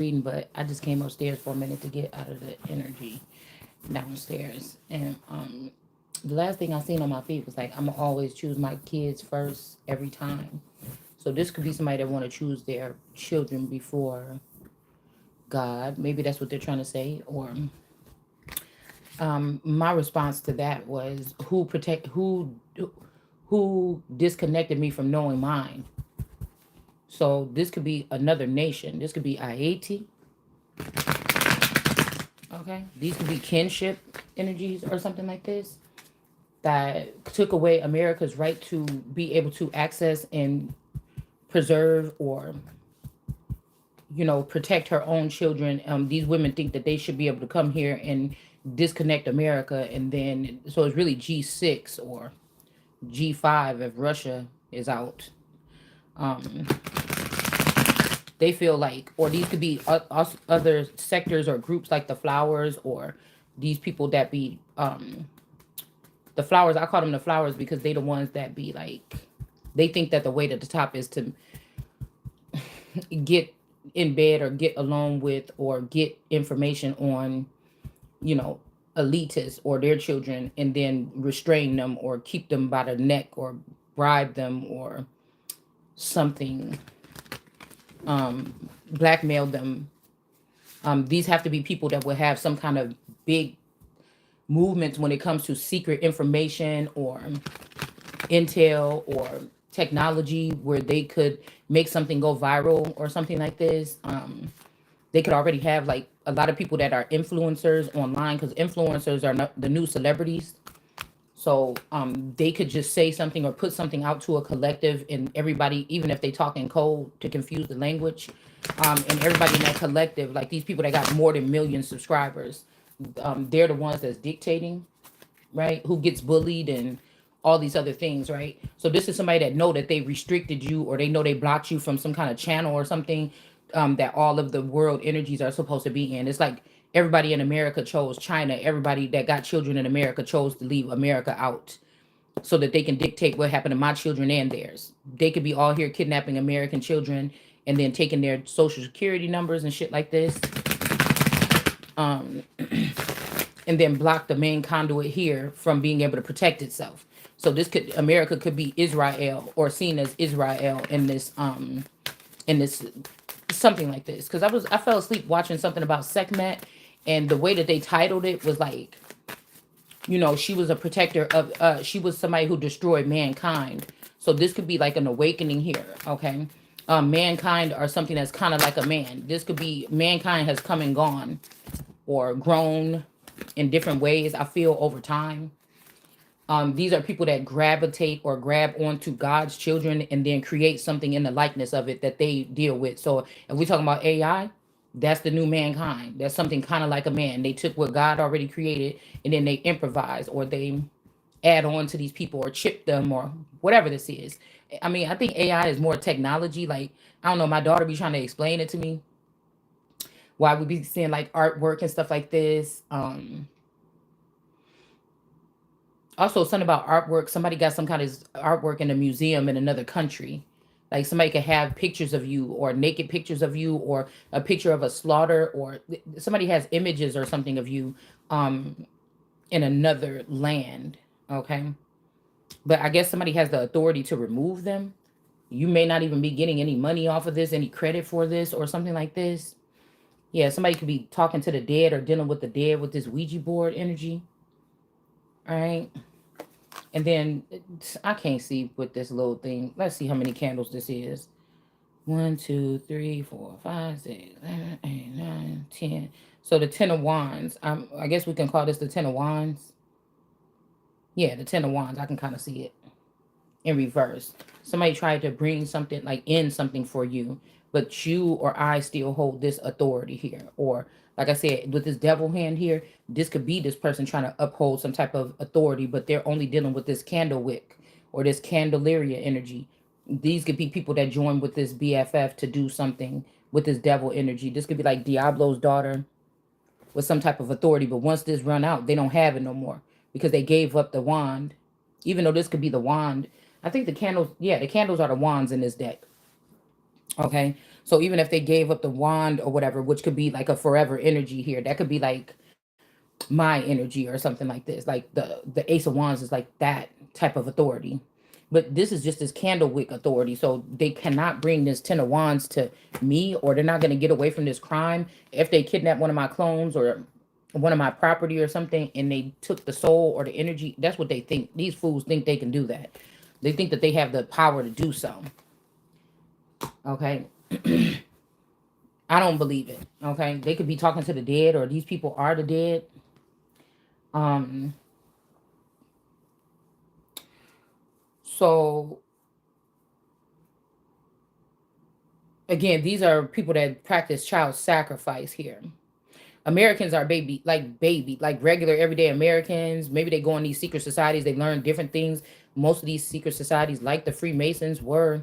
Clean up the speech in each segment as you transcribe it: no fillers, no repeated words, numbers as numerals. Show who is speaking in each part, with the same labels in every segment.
Speaker 1: reading, but I just came upstairs for a minute to get out of the energy downstairs. And the last thing I seen on my feed was like, I'm gonna always choose my kids first every time. So this could be somebody that want to choose their children before God. Maybe that's what they're trying to say. Or my response to that was, who disconnected me from knowing mine. So this could be another nation. This could be Haiti. Okay, these could be kinship energies or something like this that took away America's right to be able to access and preserve or protect her own children. These women think that they should be able to come here and disconnect America, and then so it's really G6 or G5 if Russia is out. Um, they feel like, or these could be other sectors or groups like the flowers, or these people that be the flowers. I call them the flowers because they the ones that be like, they think that the way to the top is to get in bed or get alone with or get information on, you know, elitists or their children, and then restrain them or keep them by the neck or bribe them or something, blackmail them. These have to be people that will have some kind of big movements when it comes to secret information or intel or technology where they could make something go viral or something like this. They could already have like a lot of people that are influencers online, because influencers are not the new celebrities. So they could just say something or put something out to a collective, and everybody, even if they talk in code to confuse the language, and everybody in that collective, like these people that got more than million subscribers, they're the ones that's dictating, right? Who gets bullied and all these other things, right? So this is somebody that know that they restricted you, or they know they blocked you from some kind of channel or something, that all of the world energies are supposed to be in. It's like everybody in America chose China. Everybody that got children in America chose to leave America out so that they can dictate what happened to my children and theirs. They could be all here kidnapping American children and then taking their social security numbers and shit like this. Um, and then block the main conduit here from being able to protect itself. So this could, America could be Israel or seen as Israel in this something like this. Because I fell asleep watching something about Sekhmet, and the way that they titled it was like, she was a protector of she was somebody who destroyed mankind. So this could be like an awakening here, okay? Mankind or something that's kind of like a man. This could be mankind has come and gone or grown in different ways, I feel, over time. These are people that gravitate or grab onto God's children and then create something in the likeness of it that they deal with. So if we're talking about AI, that's the new mankind. That's something kind of like a man. They took what God already created and then they improvise, or they add on to these people or chip them or whatever this is. I mean, I think AI is more technology. Like, I don't know, my daughter be trying to explain it to me. Why we be seeing like artwork and stuff like this. Also, something about artwork. Somebody got some kind of artwork in a museum in another country. Like somebody could have pictures of you, or naked pictures of you, or a picture of a slaughter, or somebody has images or something of you um, in another land. Okay. But I guess somebody has the authority to remove them. You may not even be getting any money off of this, any credit for this, or something like this. Yeah, somebody could be talking to the dead or dealing with the dead with this Ouija board energy. All right. And then I can't see with this little thing. Let's see how many candles this is. 1, 2, 3, 4, 5, 6, 7, 8, 9, 10. So the Ten of Wands. I guess we can call this the Ten of Wands. Yeah, the Ten of Wands. I can kind of see it in reverse. Somebody tried to bring something, like in something for you, but you or I still hold this authority here. Or like I said, with this devil hand here, this could be this person trying to uphold some type of authority, but they're only dealing with this candle wick or this candelaria energy. These could be people that join with this BFF to do something with this devil energy. This could be like Diablo's daughter with some type of authority, but once this run out, they don't have it no more because they gave up the wand. Even though this could be the wand, I think the candles, yeah, the candles are the wands in this deck. Okay, So even if they gave up the wand or whatever, which could be like a forever energy here, that could be like my energy or something like this. Like the Ace of Wands is like that type of authority. But this is just this candle wick authority. So they cannot bring this Ten of Wands to me, or they're not going to get away from this crime. If they kidnap one of my clones or one of my property or something, and they took the soul or the energy, that's what they think. These fools think they can do that. They think that they have the power to do so. Okay. I don't believe it. Okay. They could be talking to the dead, or these people are the dead. Um, so again, these are people that practice child sacrifice here. Americans are baby, like regular everyday Americans. Maybe they go in these secret societies, they learn different things. Most of these secret societies, like the Freemasons, were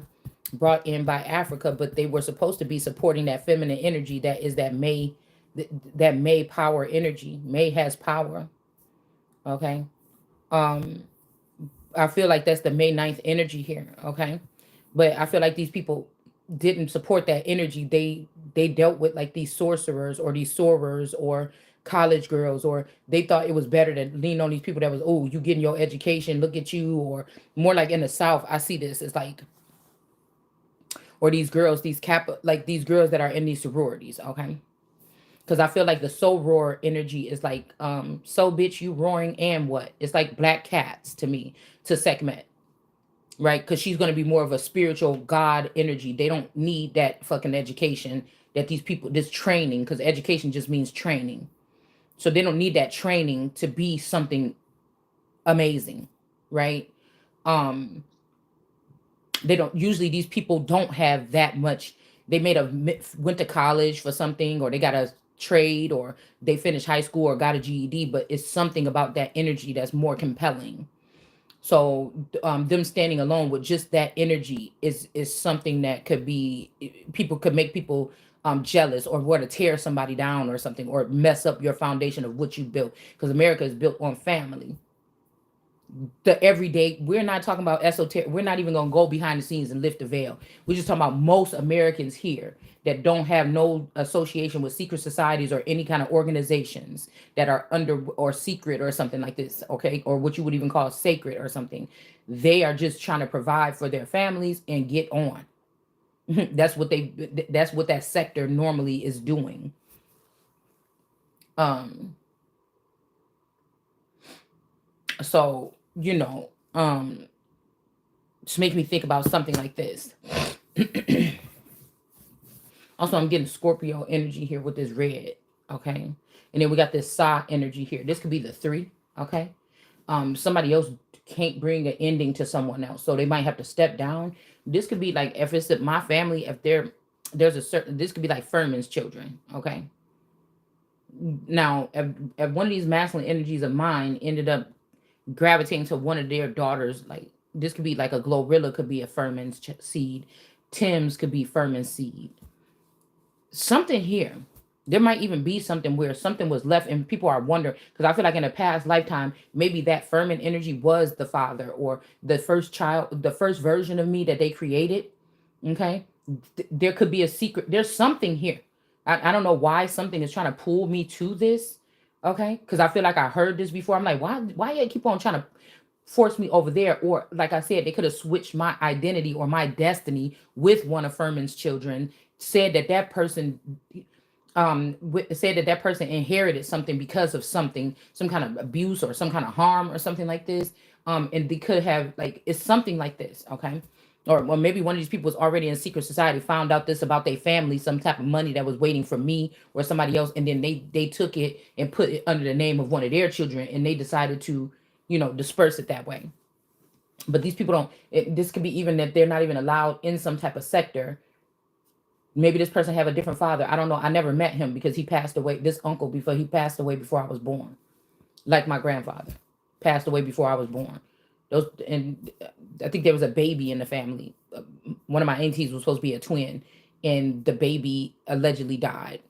Speaker 1: brought in by Africa, but they were supposed to be supporting that feminine energy that is that May power energy. May has power. Okay. Um, I feel like that's the May 9th energy here. Okay. But I feel like these people didn't support that energy. They dealt with like these sorcerers or these sorors or college girls, or they thought it was better to lean on these people that was, oh, you getting your education, look at you. Or more like in the South, I see this. It's like, or these girls, like these girls that are in these sororities. Okay. Because I feel like the soul roar energy is like, so bitch, you roaring and what? It's like black cats to me, to Sekhmet, right? Because she's going to be more of a spiritual God energy. They don't need that fucking education that these people, this training, because education just means training. So they don't need that training to be something amazing, right? Um, they don't usually, these people don't have that much. They went to college for something, or they got a trade, or they finished high school or got a GED, but it's something about that energy that's more compelling. So them standing alone with just that energy is something that could be, people could make people jealous, or want to tear somebody down or something, or mess up your foundation of what you built, because America is built on family. The everyday, we're not talking about esoteric, we're not even going to go behind the scenes and lift the veil. We're just talking about most Americans here that don't have no association with secret societies or any kind of organizations that are under or secret or something like this, okay, or what you would even call sacred or something. They are just trying to provide for their families and get on. That's what that sector normally is doing. um so just make me think about something like this. Also, I'm getting Scorpio energy here with this red. Okay. And then we got this Sa energy here. This could be the 3. Okay. Somebody else can't bring an ending to someone else, so they might have to step down. This could be like, if it's my family, if there's a certain, this could be like Furman's children. Okay. Now, if one of these masculine energies of mine ended up gravitating to one of their daughters, like this could be like a Glorilla, could be a Furman's seed. Tim's could be Furman's seed. Something here. There might even be something where something was left and people are wondering, because I feel like in a past lifetime, maybe that Furman energy was the father or the first child, the first version of me that they created. Okay. There could be a secret. There's something here. I don't know why something is trying to pull me to this. Okay. Because I feel like I heard this before. I'm like, why you keep on trying to force me over there? Or like I said, they could have switched my identity or my destiny with one of Furman's children, said that that person said that that person inherited something because of something, some kind of abuse or some kind of harm or something like this. And they could have, like, it's something like this. Okay. Or well, maybe one of these people was already in secret society, found out this about their family, some type of money that was waiting for me or somebody else, and then they took it and put it under the name of one of their children, and they decided to, disperse it that way. But these people don't. This could be even that they're not even allowed in some type of sector. Maybe this person have a different father. I don't know. I never met him because he passed away. This uncle, before he passed away before I was born, like my grandfather passed away before I was born. Those, and I think there was a baby in the family. One of my aunties was supposed to be a twin, and the baby allegedly died.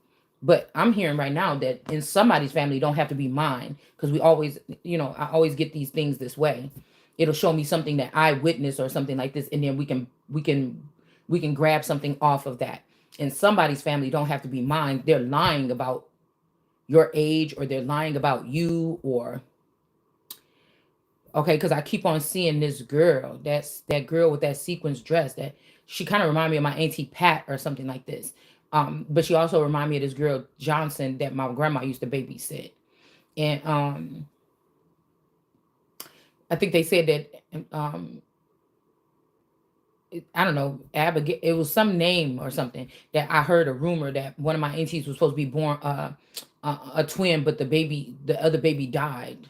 Speaker 1: But I'm hearing right now that in somebody's family, don't have to be mine, because we always, I always get these things this way. It'll show me something that I witnessed or something like this, and then we can grab something off of that. in somebody's family, don't have to be mine. They're lying about your age, or they're lying about you, or okay, because I keep on seeing this girl. That's that girl with that sequins dress. That she kind of remind me of my auntie Pat or something like this. But she also remind me of this girl Johnson that my grandma used to babysit. And I think they said that I don't know, Abigail. It was some name or something that I heard a rumor that one of my aunties was supposed to be born a twin, but the other baby died.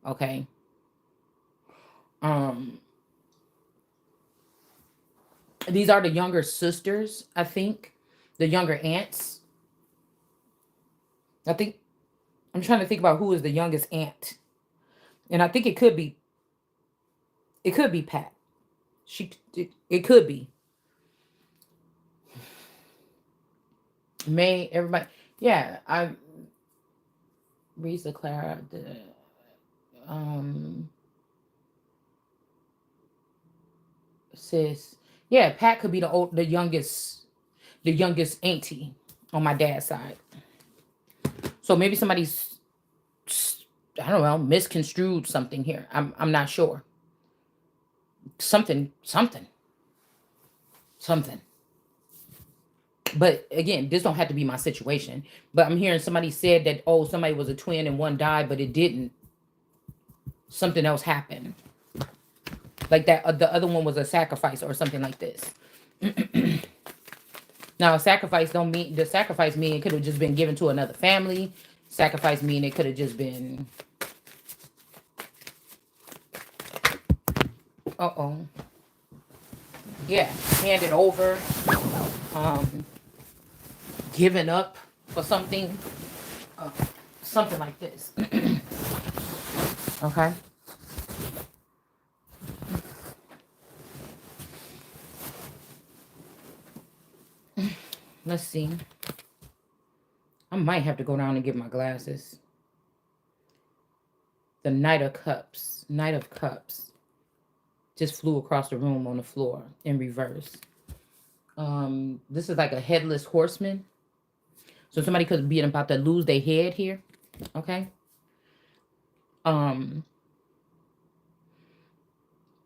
Speaker 1: Okay. Um, these are the younger sisters, I think, the younger aunts. I think I'm trying to think about who is the youngest aunt, and I think it could be Pat. It could be May. Everybody, yeah. I Risa Clara, the um sis. Yeah, Pat could be the youngest auntie on my dad's side. So maybe somebody's, I don't know, misconstrued something here. I'm not sure. Something, something. But again, this don't have to be my situation. But I'm hearing somebody said that, oh, somebody was a twin and one died, but it didn't. Something else happened. Like that, the other one was a sacrifice or something like this. Now, sacrifice don't mean the sacrifice mean it could have just been given to another family. Sacrifice mean it could have just been. Uh-oh. Yeah, handed over, um, given up for something, uh, something like this. Okay. Let's see. I might have to go down and get my glasses. The Knight of Cups. Knight of Cups. Just flew across the room on the floor in reverse. This is like a headless horseman. So somebody could be about to lose their head here. Okay. Um,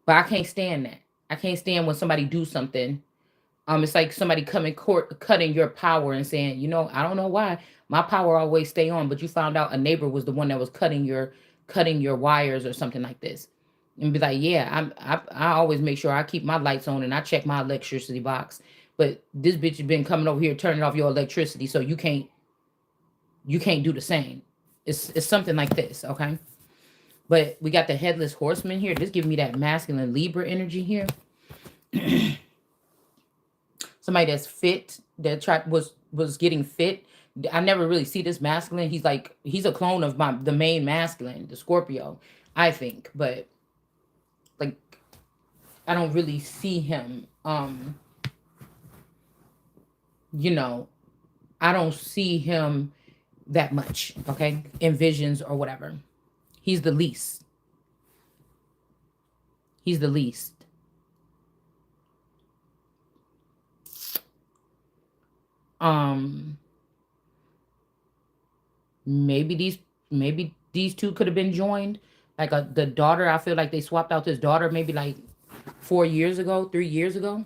Speaker 1: but I can't stand that. I can't stand when somebody do something. It's like somebody coming court cutting your power and saying, I don't know why my power always stay on, but you found out a neighbor was the one that was cutting your wires or something like this, and be like, yeah, I always make sure I keep my lights on and I check my electricity box, but this bitch has been coming over here turning off your electricity, so you can't do the same. It's something like this, okay? But we got the headless horseman here. This giving me that masculine Libra energy here. Somebody that's fit, that was getting fit. I never really see this masculine. He's a clone of the main masculine, the Scorpio, I think. But like I don't really see him. I don't see him that much, okay? In visions or whatever. He's the least. He's the least. Um maybe these two could have been joined. Like the daughter, I feel like they swapped out this daughter maybe like 4 years ago, 3 years ago.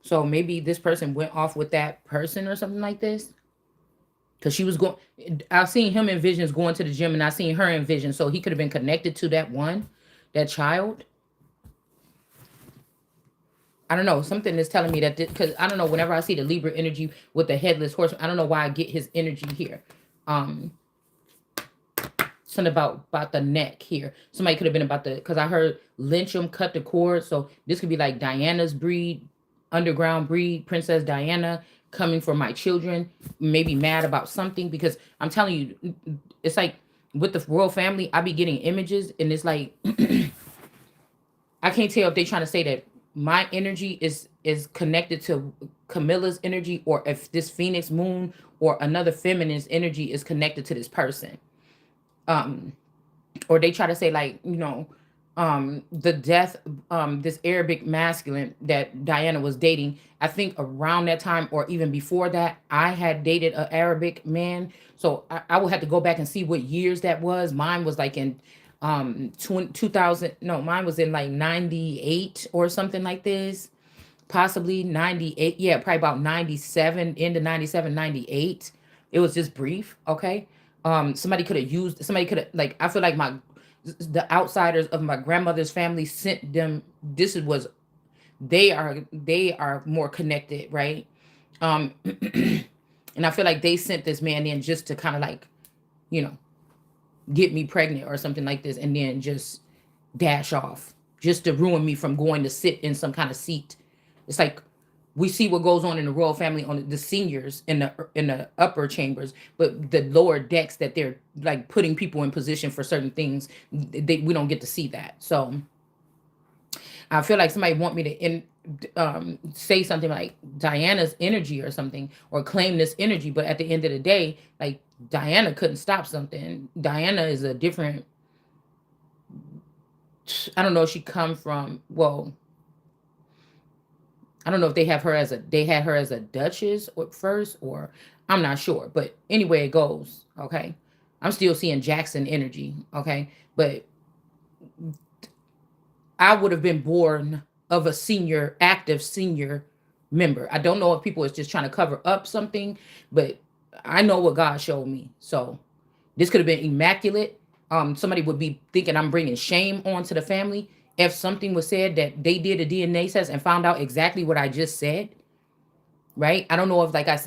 Speaker 1: So maybe this person went off with that person or something like this. Because she was going, I've seen him in visions going to the gym, and I seen her in visions. So he could have been connected to that child. I don't know. Something is telling me that, because I don't know. Whenever I see the Libra energy with the headless horse, I don't know why I get his energy here. Something about the neck here. Somebody could have been about because I heard lynch him, cut the cord. So this could be like Diana's breed, underground breed, Princess Diana coming for my children, maybe mad about something, because I'm telling you, it's like with the royal family, I be getting images, and it's like I can't tell if they trying to say that my energy is connected to Camilla's energy, or if this Phoenix moon or another feminine's energy is connected to this person. Or they try to say, like, the death, this Arabic masculine that Diana was dating, I think around that time or even before that, I had dated an Arabic man. So I would have to go back and see what years that was. Mine was like in 2000, no, mine was in like 98 or something like this, possibly 98. Yeah, probably about 97, into 97, 98. It was just brief. Okay. Somebody could have, like, I feel like the outsiders of my grandmother's family sent them. This was, they are more connected, right? Um, and I feel like they sent this man in just to kind of like, you know, get me pregnant or something like this, and then just dash off, just to ruin me from going to sit in some kind of seat. It's like we see what goes on in the royal family on the seniors in the upper chambers, but the lower decks that they're like putting people in position for certain things, we don't get to see that. So I feel like somebody want me to say something like Diana's energy or something, or claim this energy, but at the end of the day, like, Diana couldn't stop something. Diana is a different. I don't know if she come from. Well, I don't know if they had her as a duchess or first, or I'm not sure. But anyway, it goes. Okay, I'm still seeing Jackson energy. Okay, but I would have been born of a senior, active senior member. I don't know if people is just trying to cover up something, but I know what God showed me. So this could have been immaculate. Somebody would be thinking I'm bringing shame onto the family if something was said that they did a DNA test and found out exactly what I just said. Right? I don't know if, like I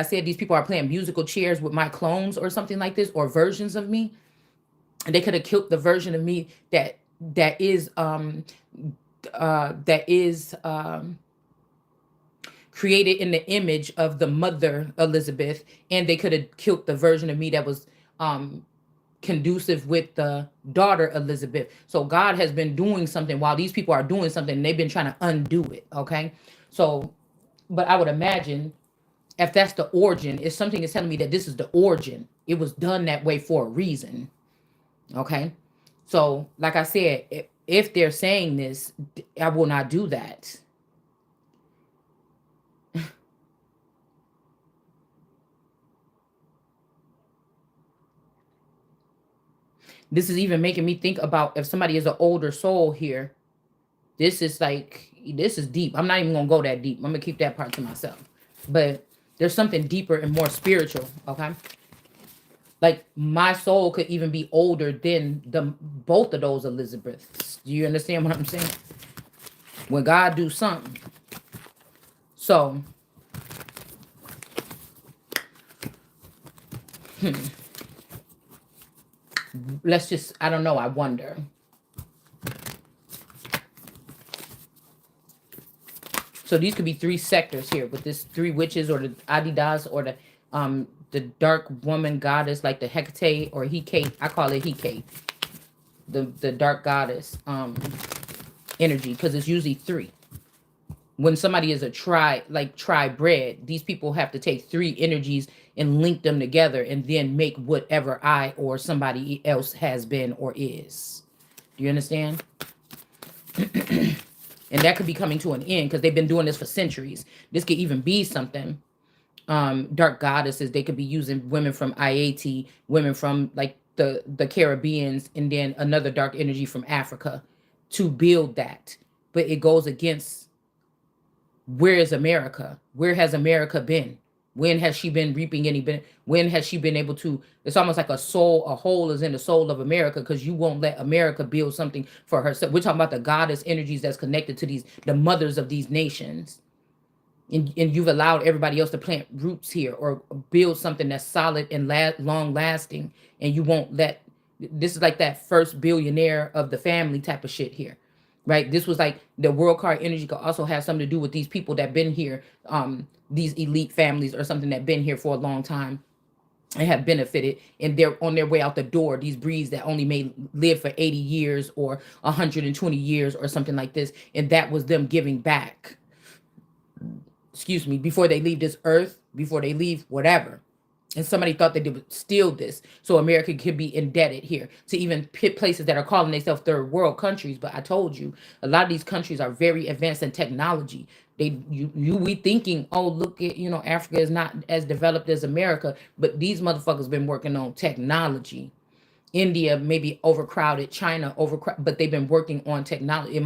Speaker 1: said, these people are playing musical chairs with my clones or something like this, or versions of me. And they could have killed the version of me that is that is created in the image of the mother Elizabeth, and they could have killed the version of me that was conducive with the daughter Elizabeth. So God has been doing something while these people are doing something, and they've been trying to undo it. Okay. So, but I would imagine if that's the origin, if something is telling me that this is the origin, it was done that way for a reason. Okay. So, like I said, if they're saying this, I will not do that. This is even making me think about if somebody is an older soul here. This is like, this is deep. I'm not even gonna go that deep. I'm gonna keep that part to myself. But there's something deeper and more spiritual. Okay. Like, my soul could even be older than the both of those Elizabeths. Do you understand what I'm saying? When God do something. So, let's just, I don't know, I wonder. So these could be three sectors here with this three witches, or the Adidas, or the dark woman goddess, like the Hecate or Hecate. I call it Hecate. The dark goddess energy, because it's usually three. When somebody is a tri-bred, these people have to take three energies and link them together and then make whatever I or somebody else has been or is. Do you understand? And that could be coming to an end because they've been doing this for centuries. This could even be something. Dark goddesses, they could be using women from IAT, women from like the Caribbeans, and then another dark energy from Africa to build that. But it goes against, where is America? Where has America been? When has she been reaping any benefit? When has she been able to? It's almost like a hole is in the soul of America, because you won't let America build something for herself. We're talking about the goddess energies that's connected to the mothers of these nations. And you've allowed everybody else to plant roots here or build something that's solid and long lasting. And you won't let, this is like that first billionaire of the family type of shit here. Right? This was like the world card energy could also have something to do with these people that been here, these elite families or something that been here for a long time and have benefited, and they're on their way out the door. These breeds that only may live for 80 years or 120 years or something like this. And that was them giving back, excuse me, before they leave this earth, before they leave whatever. And somebody thought that they would steal this so America could be indebted here to even pit places that are calling themselves third world countries. But I told you, a lot of these countries are very advanced in technology. We thinking, oh, look at, Africa is not as developed as America, but these motherfuckers been working on technology. India maybe overcrowded, China overcrowded, but they've been working on technology.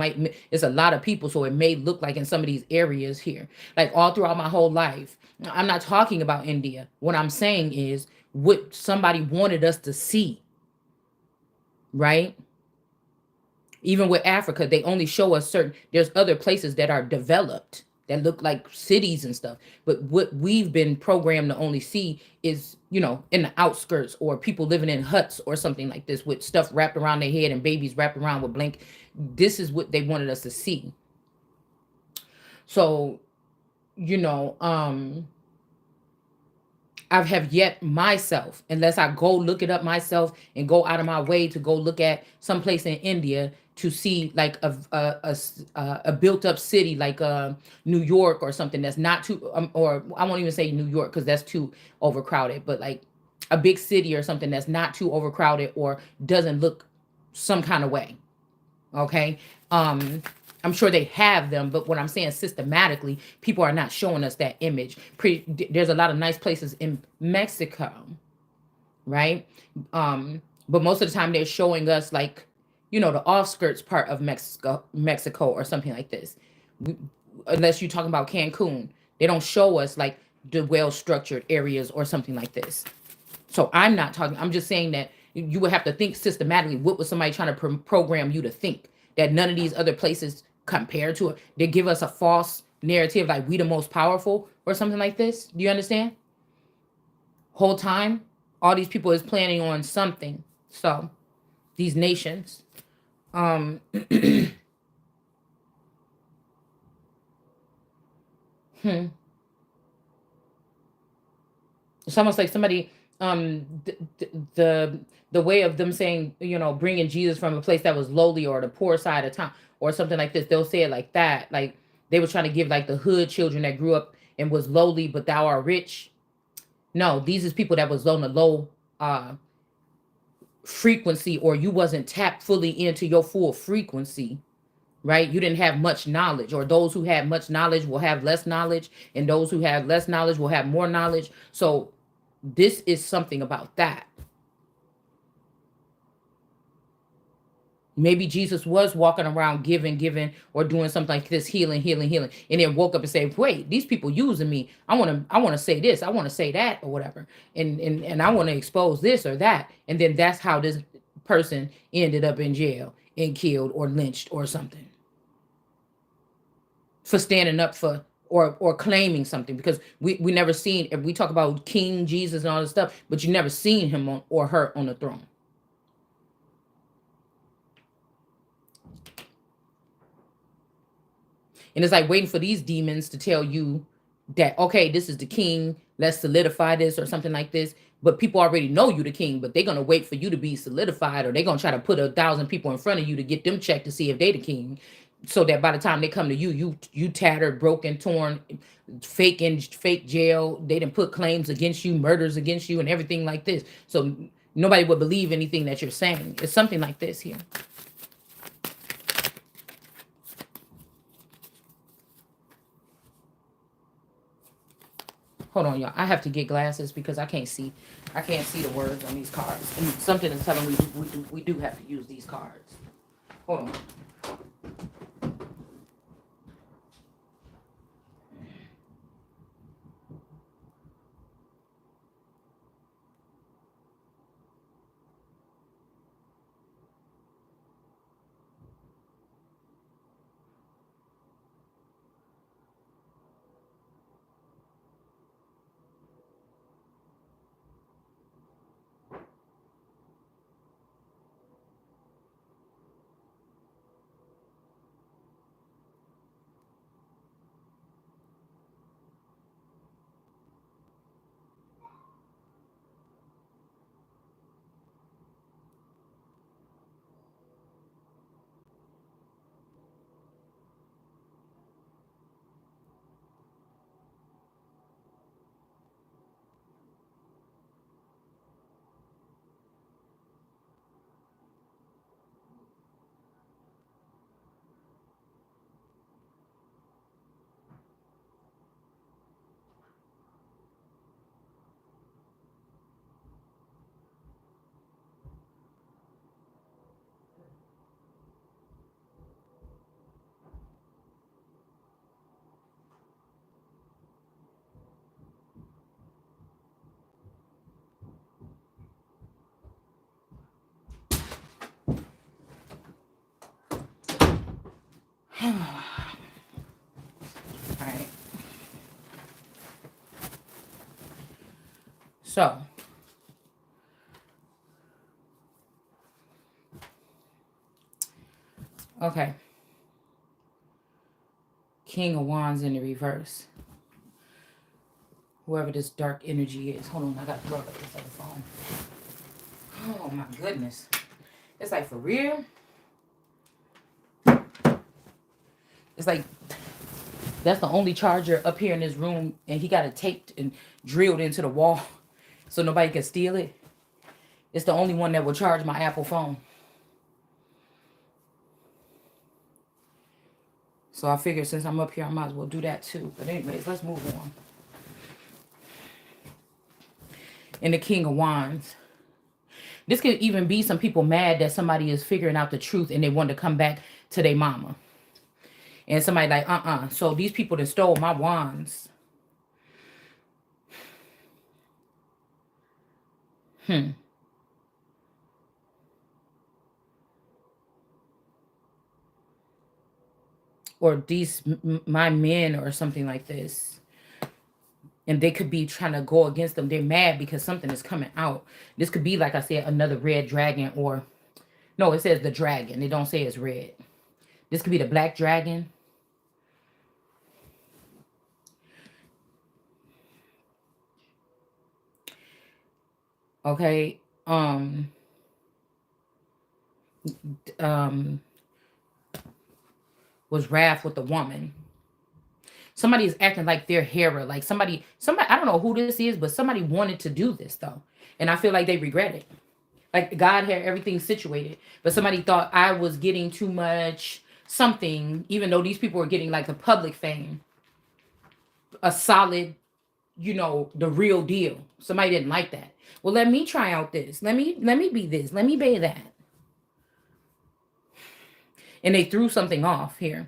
Speaker 1: It's a lot of people, so it may look like in some of these areas here, like all throughout my whole life. I'm not talking about India. What I'm saying is what somebody wanted us to see, right? Even with Africa, they only show us there's other places that are developed that look like cities and stuff. But what we've been programmed to only see is, in the outskirts or people living in huts or something like this with stuff wrapped around their head and babies wrapped around with blanket. This is what they wanted us to see. So, you know, um, I have yet myself, unless I go look it up myself and go out of my way to go look at someplace in India to see like a built up city like New York or something that's not too or I won't even say New York because that's too overcrowded, but like a big city or something that's not too overcrowded or doesn't look some kind of way. Okay. I'm sure they have them, but what I'm saying systematically, people are not showing us that image. There's a lot of nice places in Mexico, right? But most of the time they're showing us like, the offskirts part of Mexico or something like this. We, unless you're talking about Cancun, they don't show us like the well-structured areas or something like this. So I'm not talking, I'm just saying that you would have to think systematically. What was somebody trying to program you to think? That none of these other places compared to it, they give us a false narrative like we the most powerful or something like this. Do you understand? Whole time, all these people is planning on something. So these nations. Um hmm. It's almost like somebody the way of them saying, bringing Jesus from a place that was lowly or the poor side of town or something like this. They'll say it like that, like they were trying to give like the hood children that grew up and was lowly but thou art rich. No, these is people that was on a low uh frequency, or you wasn't tapped fully into your full frequency, right? You didn't have much knowledge, or those who have much knowledge will have less knowledge, and those who have less knowledge will have more knowledge. So this is something about that. Maybe Jesus was walking around giving, or doing something like this, healing, and then woke up and said, "Wait, these people using me. I want to say this. I want to say that, or whatever, and I want to expose this or that." And then that's how this person ended up in jail and killed or lynched or something for standing up for or claiming something, because we never seen, if we talk about King Jesus and all this stuff, but you never seen him on or her on the throne. And it's like waiting for these demons to tell you that, okay, this is the king, let's solidify this or something like this. But people already know you the king, but they're gonna wait for you to be solidified, or they're gonna try to put 1,000 people in front of you to get them checked to see if they the king. So that by the time they come to you, you tattered, broken, torn, fake jail. They didn't put claims against you, murders against you, and everything like this. So nobody would believe anything that you're saying. It's something like this here. Hold on, y'all. I have to get glasses because I can't see. I can't see the words on these cards. And something is telling me we do have to use these cards. Hold on. So, okay. King of Wands in the reverse. Whoever this dark energy is. Hold on, I got to plug up this other phone. Oh my goodness. It's like for real. It's like that's the only charger up here in this room, and he got it taped and drilled into the wall so nobody can steal it. It's the only one that will charge my Apple phone. So I figured since I'm up here, I might as well do that too. But anyways, let's move on. And the King of Wands. This could even be some people mad that somebody is figuring out the truth and they want to come back to their mama. And somebody like, So these people that stole my wands. Or these, my men or something like this. And they could be trying to go against them. They're mad because something is coming out. This could be, like I said, another red dragon or... No, it says the dragon. They don't say it's red. This could be the black dragon. Okay. Was wrath with the woman. Somebody is acting like they're Hera. Like somebody, I don't know who this is, but somebody wanted to do this though. And I feel like they regret it. Like God had everything situated, but somebody thought I was getting too much something, even though these people were getting like the public fame, a solid, the real deal. Somebody didn't like that. Well, let me try out this. Let me be this. Let me be that. And they threw something off here.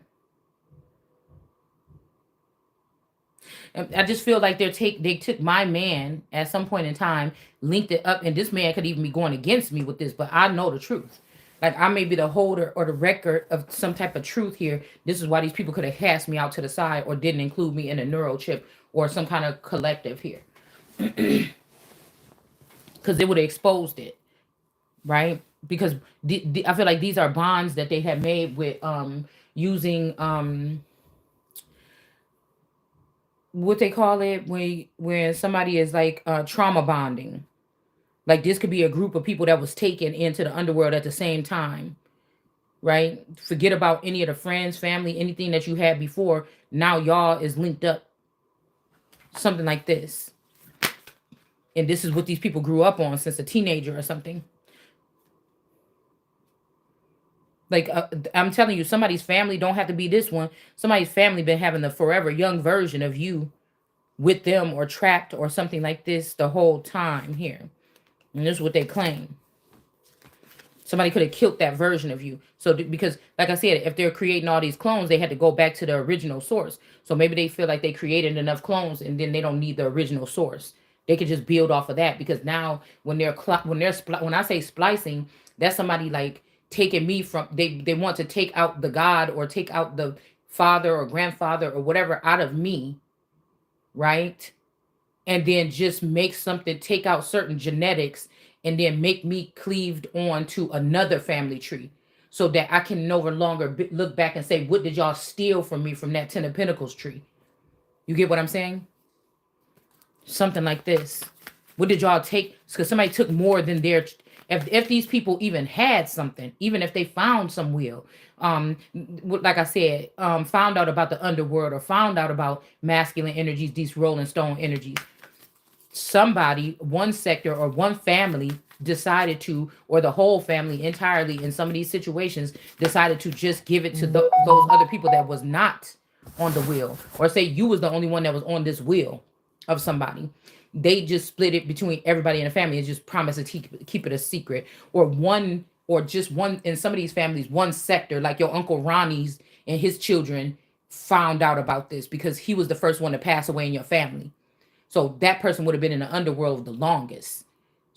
Speaker 1: I just feel like they took my man at some point in time, linked it up, and this man could even be going against me with this, but I know the truth. Like I may be the holder or the record of some type of truth here. This is why these people could have cast me out to the side or didn't include me in a neuro chip or some kind of collective here. Because they would have exposed it, right? Because I feel like these are bonds that they have made with using what they call it when somebody is like trauma bonding. Like this could be a group of people that was taken into the underworld at the same time, right? Forget about any of the friends, family, anything that you had before. Now y'all is linked up. Something like this. And this is what these people grew up on since a teenager or something. Like I'm telling you, somebody's family don't have to be this one. Somebody's family been having the forever young version of you with them or trapped or something like this the whole time here. And this is what they claim. Somebody could have killed that version of you. So because like I said, if they're creating all these clones, they had to go back to the original source. So maybe they feel like they created enough clones and then they don't need the original source. They could just build off of that because now when I say splicing, that's somebody like taking me from they want to take out the God or take out the father or grandfather or whatever out of me, right? And then just make something, take out certain genetics and then make me cleaved on to another family tree so that I can no longer look back and say, what did y'all steal from me from that 10 of Pentacles tree? You get what I'm saying? Something like this. What did y'all take? Because somebody took more than their... If these people even had something, even if they found some will, like I said, found out about the underworld or found out about masculine energies, these rolling stone energies, somebody, one sector or one family decided to, or the whole family entirely in some of these situations, decided to just give it to those other people that was not on the wheel, or say you was the only one that was on this wheel of somebody. They just split it between everybody in the family and just promised to keep it a secret. Or just one, in some of these families, one sector, like your Uncle Ronnie's and his children found out about this because he was the first one to pass away in your family. So that person would have been in the underworld the longest.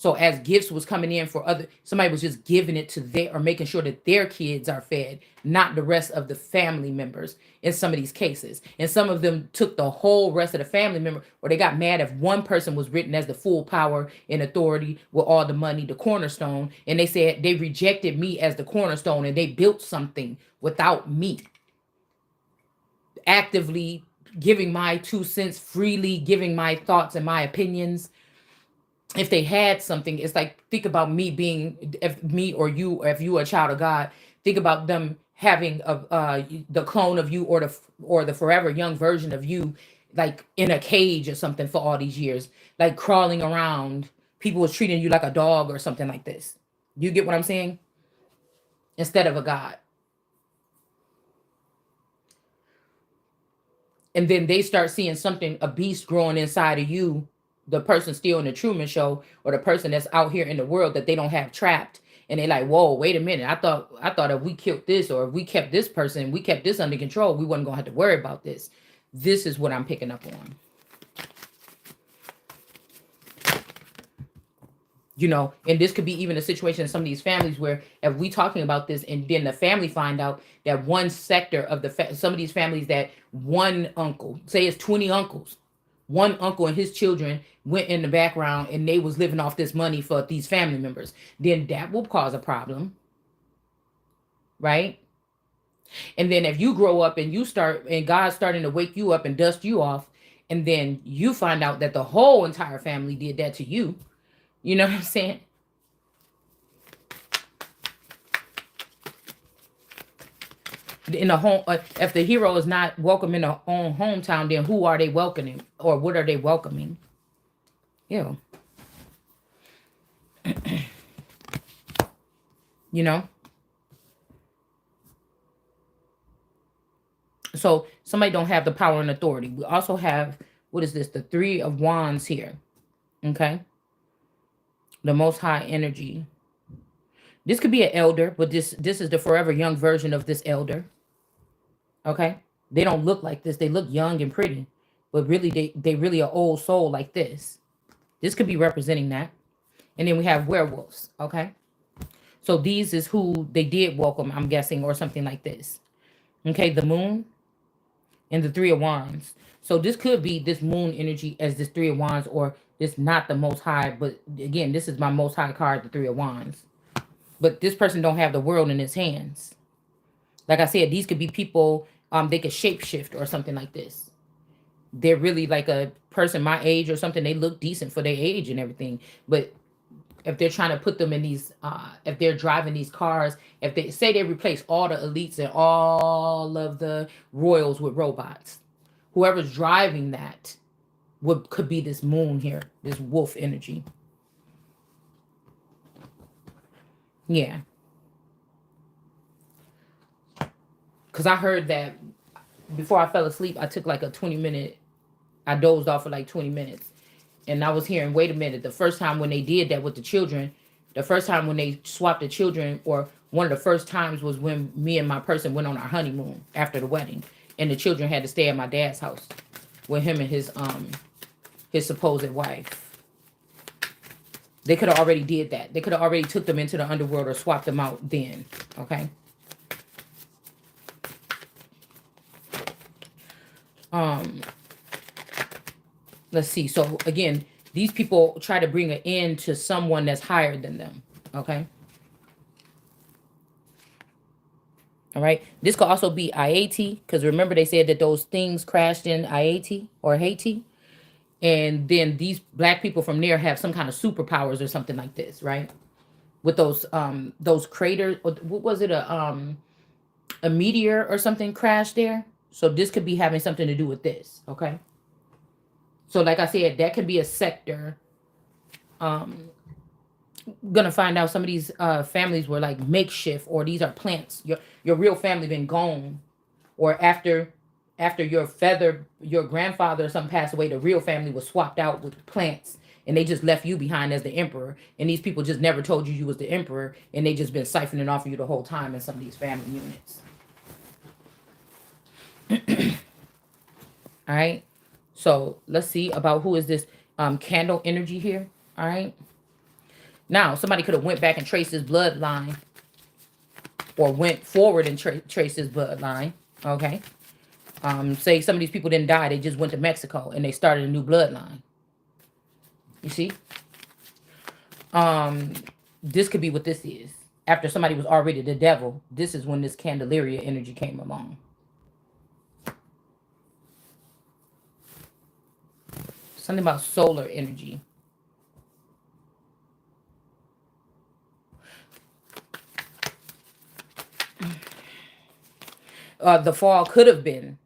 Speaker 1: So as gifts was coming in for other, somebody was just giving it to their, or making sure that their kids are fed, not the rest of the family members in some of these cases. And some of them took the whole rest of the family member, or they got mad if one person was written as the full power and authority with all the money, the cornerstone. And they said they rejected me as the cornerstone and they built something without me actively giving my 2 cents, freely giving my thoughts and my opinions. If they had something, it's like, think about me being, if me or you, or if you are a child of God, think about them having the clone of you, or the forever young version of you, like in a cage or something for all these years, like crawling around. People was treating you like a dog or something like this. You get what I'm saying? Instead of a God. And then they start seeing something, a beast growing inside of you, the person still in the Truman Show, or the person that's out here in the world that they don't have trapped. And they're like, whoa, wait a minute. I thought if we killed this, or if we kept this person, we kept this under control, we wasn't gonna have to worry about this. This is what I'm picking up on. And this could be even a situation in some of these families where, if we talking about this and then the family find out that one sector of some of these families, that one uncle, say it's 20 uncles, one uncle and his children went in the background and they was living off this money for these family members, then that will cause a problem, right? And then if you grow up and God's starting to wake you up and dust you off, and then you find out that the whole entire family did that to you, you know what I'm saying? In the home, if the hero is not welcome in their own hometown, then who are they welcoming, or what are they welcoming? Yeah. you know so somebody don't have the power and authority. We also have, what is this, the 3 of Wands here. Okay, the most high energy. This could be an elder, but this is the forever young version of this elder. Okay, they don't look like this. They look young and pretty, but really they really are old soul like this. This could be representing that. And then we have werewolves. Okay, so these is who they did welcome, I'm guessing, or something like this. Okay, the moon and the 3 of Wands. So this could be this moon energy as this 3 of Wands, or this not the most high, but again, this is my most high card, the 3 of Wands. But this person don't have the world in his hands. Like I said, these could be people, they could shapeshift or something like this. They're really like a person my age or something. They look decent for their age and everything. But if they're trying to put them in these, if they're driving these cars, if they say they replace all the elites and all of the royals with robots, whoever's driving that could be this moon here, this wolf energy. Yeah. Because I heard that before I fell asleep, I took like a 20-minute, I dozed off for like 20 minutes. And I was hearing, wait a minute, the first time when they did that with the children, the first time when they swapped the children, or one of the first times, was when me and my person went on our honeymoon after the wedding. And the children had to stay at my dad's house with him and his supposed wife. They could have already did that. They could have already took them into the underworld or swapped them out then. Okay. Let's see. So again, these people try to bring an end to someone that's higher than them. Okay. All right. This could also be IAT, because remember they said that those things crashed in IAT or Haiti. And then these black people from there have some kind of superpowers or something like this, right? With those craters, or what was it, a meteor or something crashed there? So this could be having something to do with this, okay? So like I said, that could be a sector. Gonna find out some of these families were like makeshift, or these are plants. Your real family been gone, or after your grandfather or something passed away, the real family was swapped out with plants, and they just left you behind as the emperor. And these people just never told you was the emperor, and they just been siphoning off of you the whole time in some of these family units. All right. So let's see about who is this candle energy here. All right. Now, somebody could have went back and traced his bloodline, or went forward and traced his bloodline. Okay. Say some of these people didn't die. They just went to Mexico and they started a new bloodline. You see? This could be what this is. After somebody was already the devil, this is when this Candelaria energy came along. Something about solar energy. The fall could have been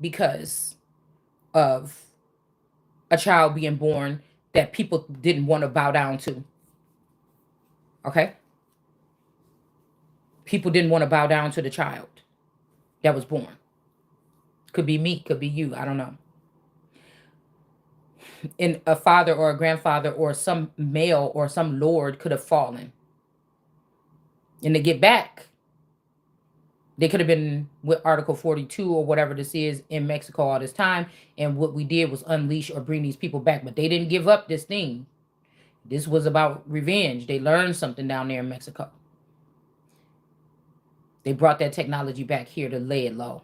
Speaker 1: because of a child being born that people didn't want to bow down to. Okay? People didn't want to bow down to the child that was born. Could be me, could be you, I don't know. And a father or a grandfather or some male or some lord could have fallen. And to get back, they could have been with Article 42 or whatever this is in Mexico all this time. And what we did was unleash or bring these people back. But they didn't give up this thing. This was about revenge. They learned something down there in Mexico. They brought that technology back here to lay it low.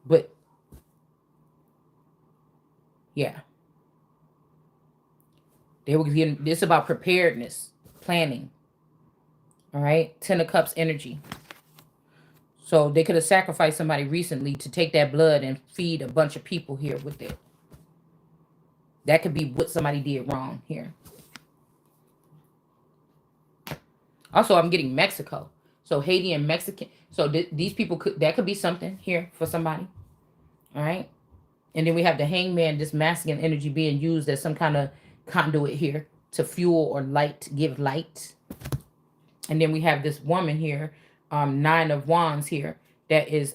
Speaker 1: But, yeah. They were getting this about preparedness, planning. All right. 10 of Cups energy. So they could have sacrificed somebody recently to take that blood and feed a bunch of people here with it. That could be what somebody did wrong here. Also, I'm getting Mexico. So Haiti and Mexican. So these people could, that could be something here for somebody. All right. And then we have the Hangman, this masculine energy being used as some kind of conduit here to fuel or light, give light. And then we have this woman here, 9 of Wands here, that is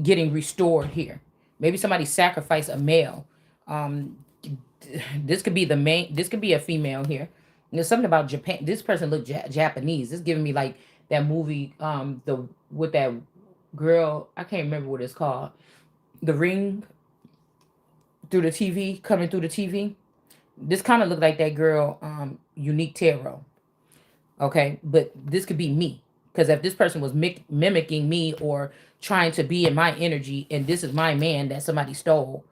Speaker 1: getting restored here. Maybe somebody sacrificed a male. This could be the main, this could be a female here. And there's something about Japan. This person looked Japanese. This is giving me like that movie, with that girl, I can't remember what it's called. The Ring, through the TV, coming through the TV. This kind of looked like that girl, Unique Tarot. Okay, but this could be me. Because if this person was mimicking me or trying to be in my energy, and this is my man that somebody stole,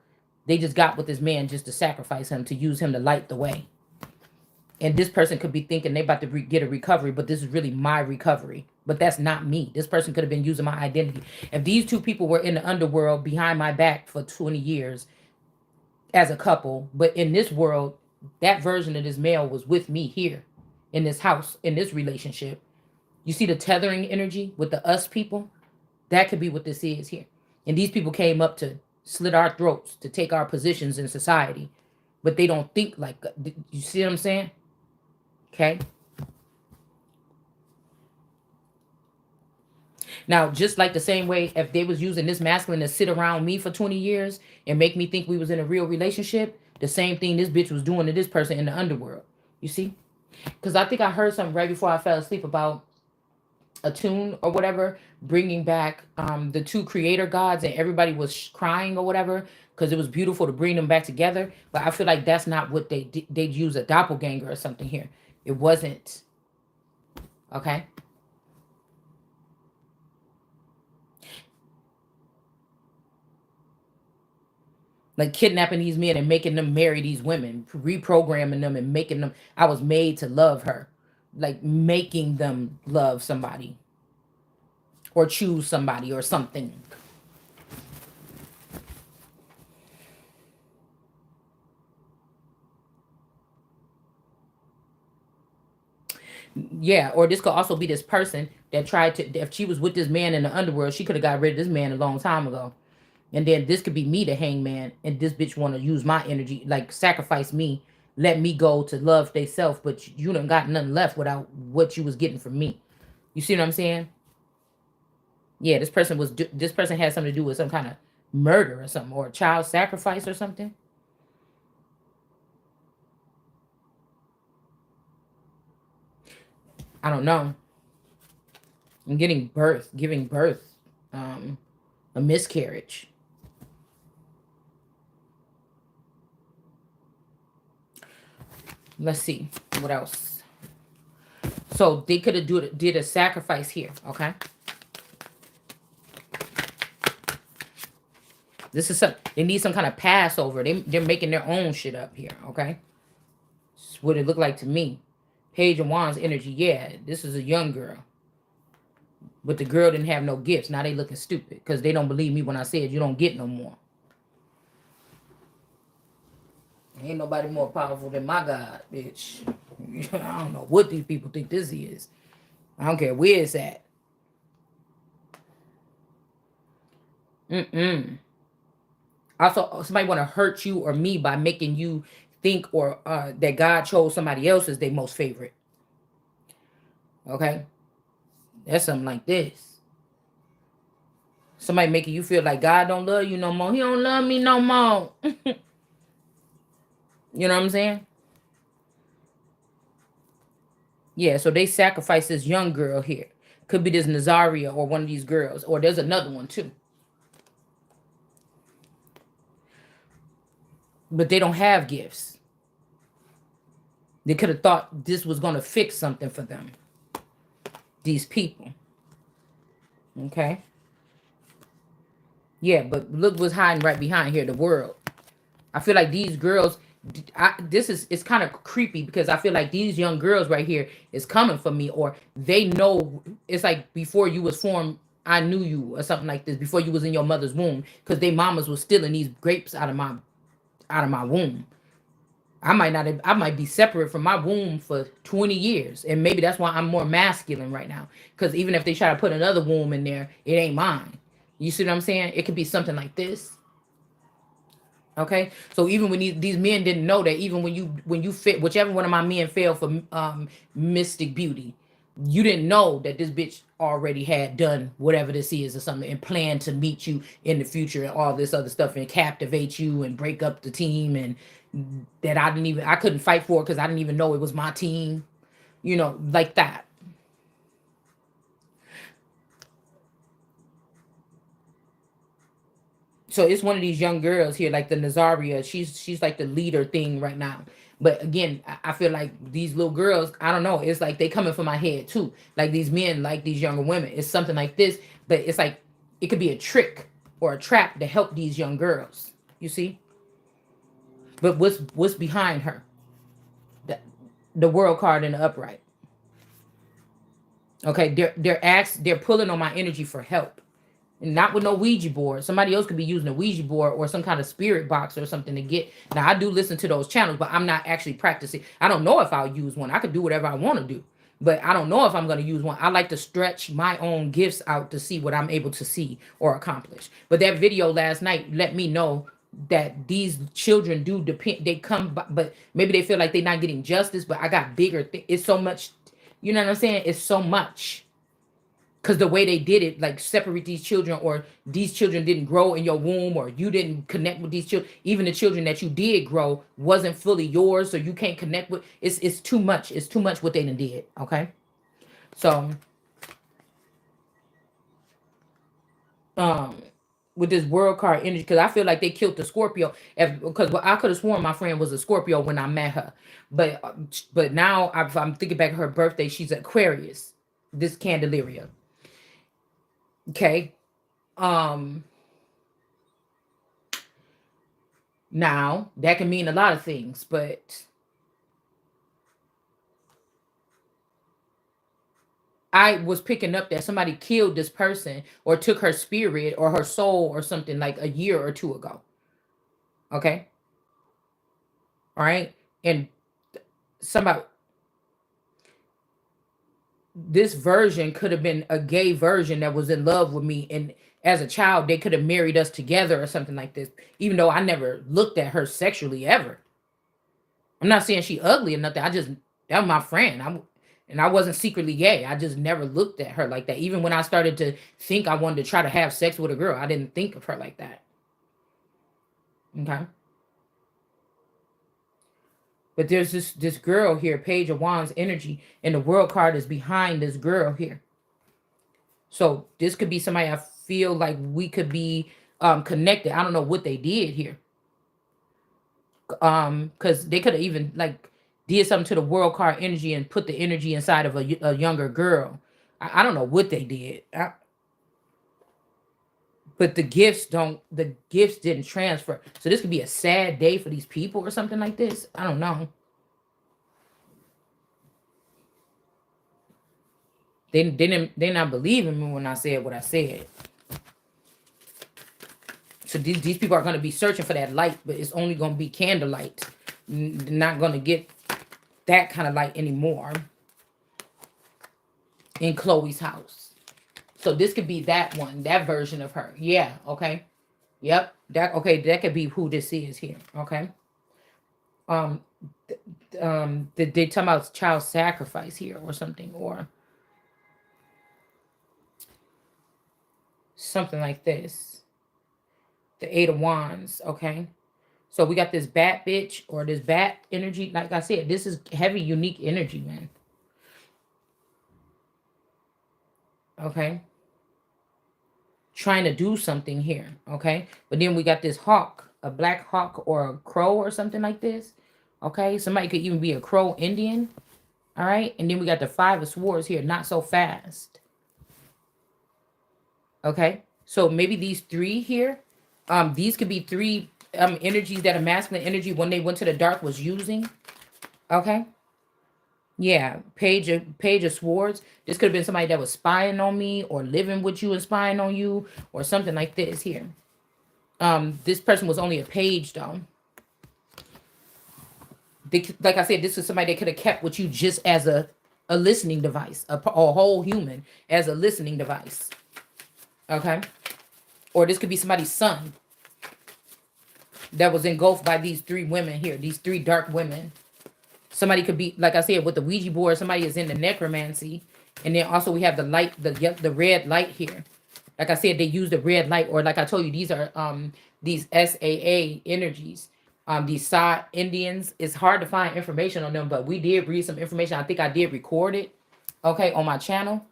Speaker 1: they just got with this man just to sacrifice him, to use him to light the way. And this person could be thinking they about to get a recovery, but this is really my recovery. But that's not me. This person could have been using my identity. If these two people were in the underworld behind my back for 20 years as a couple, but in this world, that version of this male was with me here in this house, in this relationship. You see the tethering energy with the us people? That could be what this is here. And these people came up to slit our throats, to take our positions in society. But they don't think like, you see what I'm saying? Okay. Now, just like the same way, if they was using this masculine to sit around me for 20 years and make me think we was in a real relationship, the same thing this bitch was doing to this person in the underworld. You see? Because I think I heard something right before I fell asleep about a tune or whatever, bringing back the two creator gods, and everybody was crying or whatever because it was beautiful to bring them back together. But I feel like that's not what they did. They'd use a doppelganger or something here. It wasn't. Okay. Like kidnapping these men and making them marry these women, reprogramming them and making them. I was made to love her. Like making them love somebody or choose somebody or something. Yeah, or this could also be this person that tried to, if she was with this man in the underworld, she could have got rid of this man a long time ago. And then this could be me, the hangman, and this bitch want to use my energy, like sacrifice me, let me go to love they self, but you done got nothing left without what you was getting from me. You see what I'm saying? Yeah, this person had something to do with some kind of murder or something, or child sacrifice or something. I don't know. I'm getting giving birth, a miscarriage. Let's see what else. So they could have did a sacrifice here. Okay. This is some, they need some kind of Passover. They're making their own shit up here. Okay. This is what it looked like to me. Page of Wands energy. Yeah, this is a young girl. But the girl didn't have no gifts. Now they looking stupid because they don't believe me when I said you don't get no more. Ain't nobody more powerful than my God, bitch. I don't know what these people think this is. I don't care where it's at. Also, somebody want to hurt you or me by making you think or that God chose somebody else as their most favorite. Okay? That's something like this. Somebody making you feel like God don't love you no more. He don't love me no more. You know what I'm saying? Yeah, so they sacrificed this young girl here. Could be this Nazaria or one of these girls. Or there's another one too. But they don't have gifts. They could have thought this was going to fix something for them. These people. Okay? Yeah, but look what's hiding right behind here, the world. I feel like these girls, it's kind of creepy because I feel like these young girls right here is coming for me, or they know. It's like before you was formed, I knew you, or something like this, before you was in your mother's womb, because they mamas was stealing these grapes out of my womb. I might be separate from my womb for 20 years, and maybe that's why I'm more masculine right now, because even if they try to put another womb in there, it ain't mine. You see what I'm saying? It could be something like this. Okay, so even when these men didn't know that, even when you fit, whichever one of my men fell for mystic beauty, you didn't know that this bitch already had done whatever this is or something, and planned to meet you in the future and all this other stuff, and captivate you and break up the team, and that I couldn't fight for because I didn't even know it was my team, like that. So it's one of these young girls here, like the Nazaria. She's like the leader thing right now. But again, I feel like these little girls, I don't know. It's like they coming for my head too. Like these men, like these younger women. It's something like this, but it's like it could be a trick or a trap to help these young girls. You see? But what's behind her? The world card in the upright. Okay, they're pulling on my energy for help. Not with no Ouija board. Somebody else could be using a Ouija board or some kind of spirit box or something to get. Now, I do listen to those channels, but I'm not actually practicing. I don't know if I'll use one. I could do whatever I want to do, but I don't know if I'm going to use one. I like to stretch my own gifts out to see what I'm able to see or accomplish. But that video last night let me know that these children do depend. They come, but maybe they feel like they're not getting justice. But I got bigger. It's so much. You know what I'm saying? It's so much. Because the way they did it, like separate these children, or these children didn't grow in your womb, or you didn't connect with these children. Even the children that you did grow wasn't fully yours, so you can't connect with. It's too much. It's too much what they done did. Okay, so um, with this world card energy, because I feel like they killed the Scorpio. Because I could have sworn my friend was a Scorpio when I met her, but now I'm thinking back her birthday. She's Aquarius. This Candelaria. Okay. Um. Now, that can mean a lot of things, but I was picking up that somebody killed this person or took her spirit or her soul or something like a year or two ago. Okay. All right. And somebody, this version could have been a gay version that was in love with me. And as a child, they could have married us together or something like this, even though I never looked at her sexually ever. I'm not saying she ugly or nothing. That was my friend. And I wasn't secretly gay. I just never looked at her like that. Even when I started to think I wanted to try to have sex with a girl, I didn't think of her like that. Okay. But there's this girl here, Page of Wands energy, and the world card is behind this girl here. So this could be somebody I feel like we could be connected. I don't know what they did here. Because they could have even like did something to the world card energy and put the energy inside of a younger girl. I don't know what they did. But the gifts didn't transfer. So this could be a sad day for these people or something like this. I don't know. They not believing me when I said what I said. So these people are going to be searching for that light, but it's only going to be candlelight. Not going to get that kind of light anymore in Chloe's house. So this could be that one, that version of her. Yeah, okay. Yep. That could be who this is here. Okay. Um they talk about child sacrifice here or something, or something like this. The Eight of Wands, okay. So we got this bat bitch or this bat energy. Like I said, this is heavy, unique energy, man. Okay. Trying to do something here, okay. But then we got this hawk, a black hawk or a crow or something like this. Okay. Somebody could even be a crow Indian. All right. And then we got the Five of Swords here. Not so fast. Okay. So maybe these three here, these could be three energies that a masculine energy when they went to the dark was using. Okay. Yeah, Page of Swords. This could have been somebody that was spying on me or living with you and spying on you or something like this here. This person was only a page though. Like I said, this is somebody that could have kept with you just as a listening device, a whole human as a listening device. Okay. Or this could be somebody's son that was engulfed by these three women here, these three dark women. Somebody could be, like I said, with the Ouija board, somebody is in the necromancy. And then also we have the light, the red light here. Like I said, they use the red light, or like I told you, these are these SAA energies. These Sa Indians. It's hard to find information on them, but we did read some information. I think I did record it, okay, on my channel.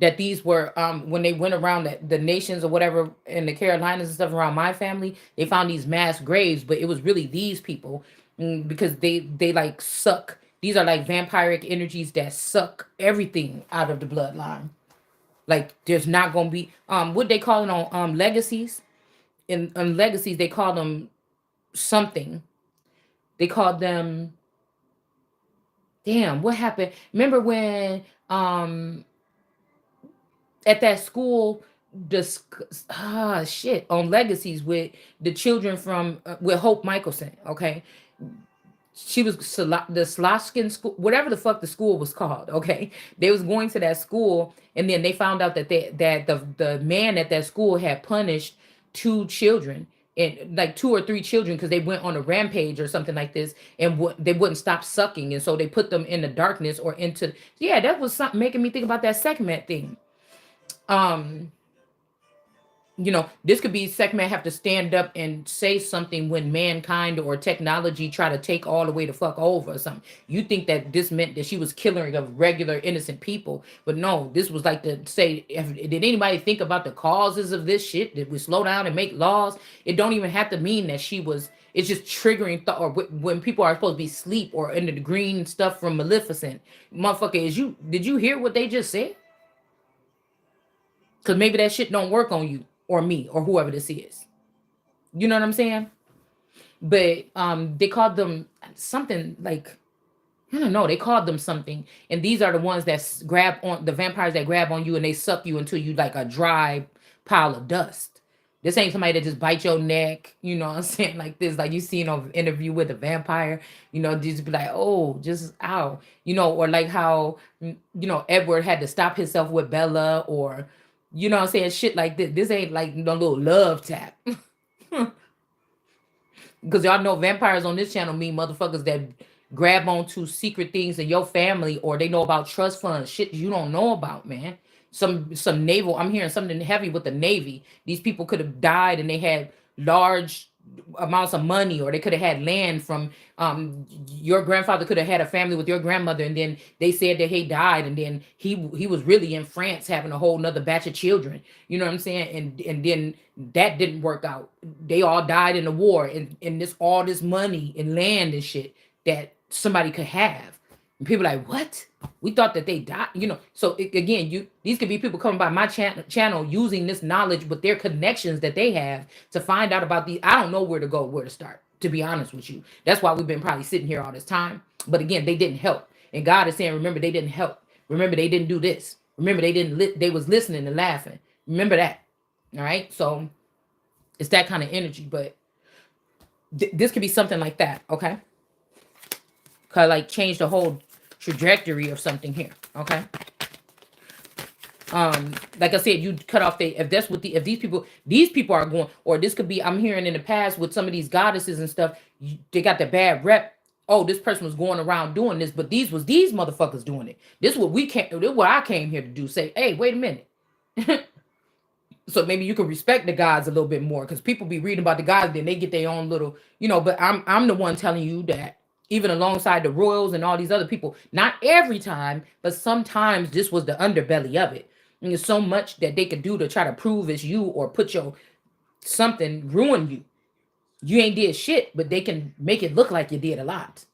Speaker 1: That these were when they went around the nations or whatever in the Carolinas and stuff around my family, they found these mass graves, but it was really these people because they like suck. These are like vampiric energies that suck everything out of the bloodline. Like there's not gonna be what they call it on legacies. In on legacies they call them something. They called them, damn, what happened? Remember when at that school shit on legacies with the children from with Hope Michelson, okay. She was the Sloskin school, whatever the fuck the school was called, okay. They was going to that school and then they found out that the man at that school had punished two children, and like two or three children, because they went on a rampage or something like this, and they wouldn't stop sucking, and so they put them in the darkness or into, yeah, that was something making me think about that segment thing. um this could be Sekhmet have to stand up and say something when mankind or technology try to take all the way the fuck over or something. You think that this meant that she was killing of regular innocent people, but no, this was like to say, did anybody think about the causes of this shit? Did we slow down and make laws? It don't even have to mean that she was. It's just triggering thought, or when people are supposed to be asleep or into the green stuff from Maleficent. Motherfucker, did you hear what they just said? Because maybe that shit don't work on you or me or whoever this is. You know what I'm saying? But they called them something like, I don't know, they called them something. And these are the ones that grab on the vampires that grab on you and they suck you until you like a dry pile of dust. This ain't somebody that just bite your neck, you know what I'm saying? Like this, like you seen on Interview with a Vampire, just be like, oh, just ow, or like how, Edward had to stop himself with Bella, or, you know what I'm saying? Shit like this. This ain't like no little love tap. Because y'all know vampires on this channel mean motherfuckers that grab onto secret things in your family, or they know about trust funds, shit you don't know about, man. Some naval, I'm hearing something heavy with the Navy. These people could have died and they had large amounts of money, or they could have had land from your grandfather could have had a family with your grandmother, and then they said that he died, and then he was really in France having a whole nother batch of children, you know what I'm saying? And then that didn't work out. They all died in the war, and this all this money and land and shit that somebody could have. And people like, what? We thought that they died, So again, these could be people coming by my channel using this knowledge with their connections that they have to find out about these. I don't know where to go, where to start, to be honest with you. That's why we've been probably sitting here all this time. But again, they didn't help. And God is saying, remember, they didn't help. Remember, they didn't do this. Remember, they was listening and laughing. Remember that. All right. So it's that kind of energy. But this could be something like that. Okay. Could like change the whole trajectory of something here. Okay. Like I said, you cut off if that's what if these people are going, or this could be, I'm hearing in the past with some of these goddesses and stuff, they got the bad rep. Oh, this person was going around doing this, but these motherfuckers doing it. This is what I came here to do. Say, hey, wait a minute. So maybe you can respect the gods a little bit more, because people be reading about the gods, then they get their own little, but I'm the one telling you that even alongside the royals and all these other people, not every time, but sometimes this was the underbelly of it. And there's so much that they could do to try to prove it's you, or put your something, ruin you. You ain't did shit, but they can make it look like you did a lot.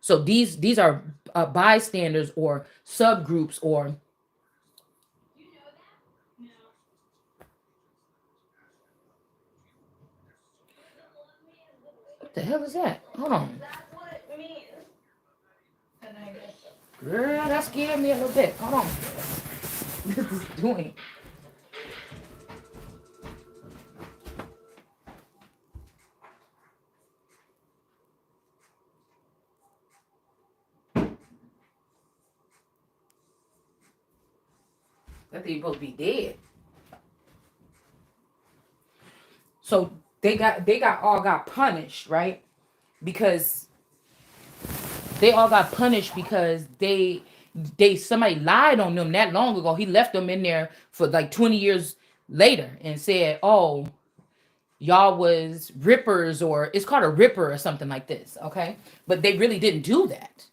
Speaker 1: So these are bystanders or subgroups, or what the hell is that? Hold on. Girl, that scared me a little bit. Hold on. This is doing. That thing supposed to be dead. So they got punished, right? Because they all got punished because somebody lied on them that long ago. He left them in there for like 20 years later and said, oh, y'all was rippers, or it's called a ripper or something like this. Okay. But they really didn't do that.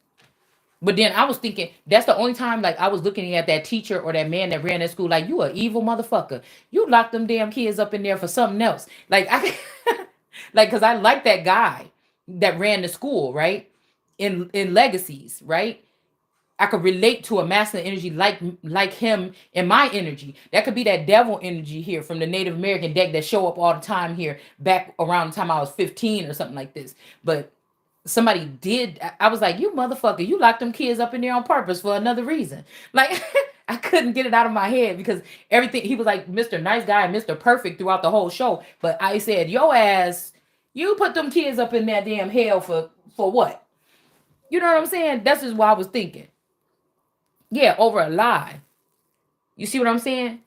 Speaker 1: But then I was thinking, that's the only time like I was looking at that teacher or that man that ran that school like, you a evil motherfucker. You locked them damn kids up in there for something else. Like I like, because I like that guy that ran the school, right? In legacies, right? I could relate to a masculine energy like him in my energy. That could be that devil energy here from the Native American deck that show up all the time here back around the time I was 15 or something like this. But somebody did, I was like, you motherfucker, you locked them kids up in there on purpose for another reason. Like I couldn't get it out of my head, because everything, he was like Mr. Nice Guy and Mr. Perfect throughout the whole show. But I said, yo ass, you put them kids up in that damn hell for what? You know what I'm saying? That's just what I was thinking. Yeah, over a lie. You see what I'm saying?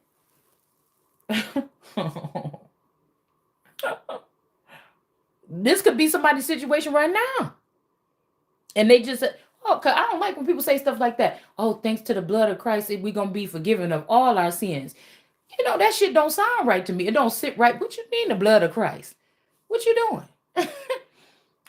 Speaker 1: This could be somebody's situation right now. And they just said, oh, cause I don't like when people say stuff like that. Oh, thanks to the blood of Christ, we're gonna be forgiven of all our sins. That shit don't sound right to me. It don't sit right. What you mean the blood of Christ? What you doing?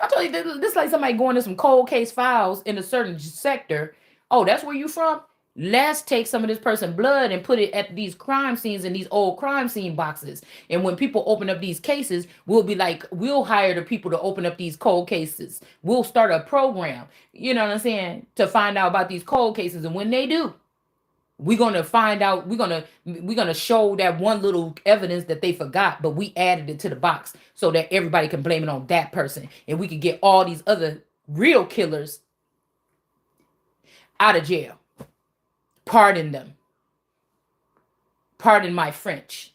Speaker 1: I told you, this like somebody going to some cold case files in a certain sector. Oh, that's where you from? Let's take some of this person's blood and put it at these crime scenes in these old crime scene boxes. And when people open up these cases, we'll be like, we'll hire the people to open up these cold cases. We'll start a program, you know what I'm saying, to find out about these cold cases. And when they do, we're gonna find out, we're gonna show that one little evidence that they forgot, but we added it to the box so that everybody can blame it on that person, and we can get all these other real killers out of jail. Pardon them. Pardon my French.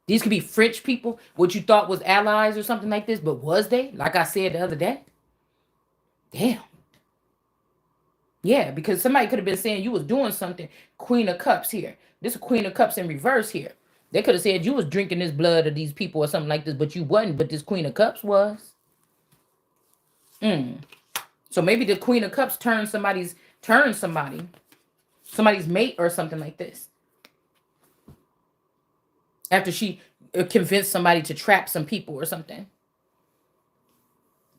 Speaker 1: These could be French people, what you thought was allies or something like this, but was they? Like I said the other day. Damn. Yeah, because somebody could have been saying you was doing something. Queen of Cups here. This is Queen of Cups in reverse here. They could have said you was drinking this blood of these people or something like this, but you wasn't. But this Queen of Cups was. So maybe the Queen of Cups turned somebody's mate or something like this. After she convinced somebody to trap some people or something.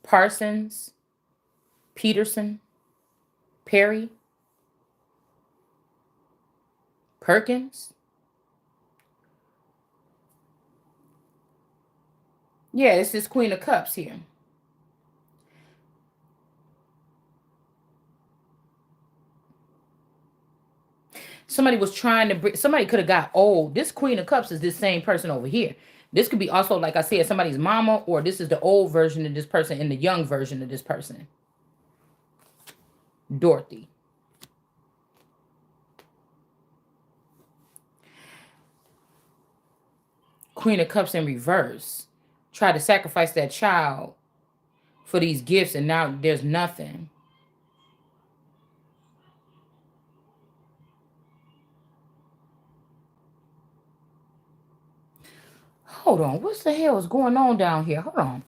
Speaker 1: Parsons, Peterson, Perry, Perkins. Yeah, it's this Queen of Cups here. Somebody was trying to bring, somebody could have got old. This Queen of Cups is this same person over here. This could be also, like I said, somebody's mama, or this is the old version of this person and the young version of this person. Dorothy. Queen of Cups in reverse. Try to sacrifice that child for these gifts, and now there's nothing. Hold on. What the hell is going on down here? Hold on.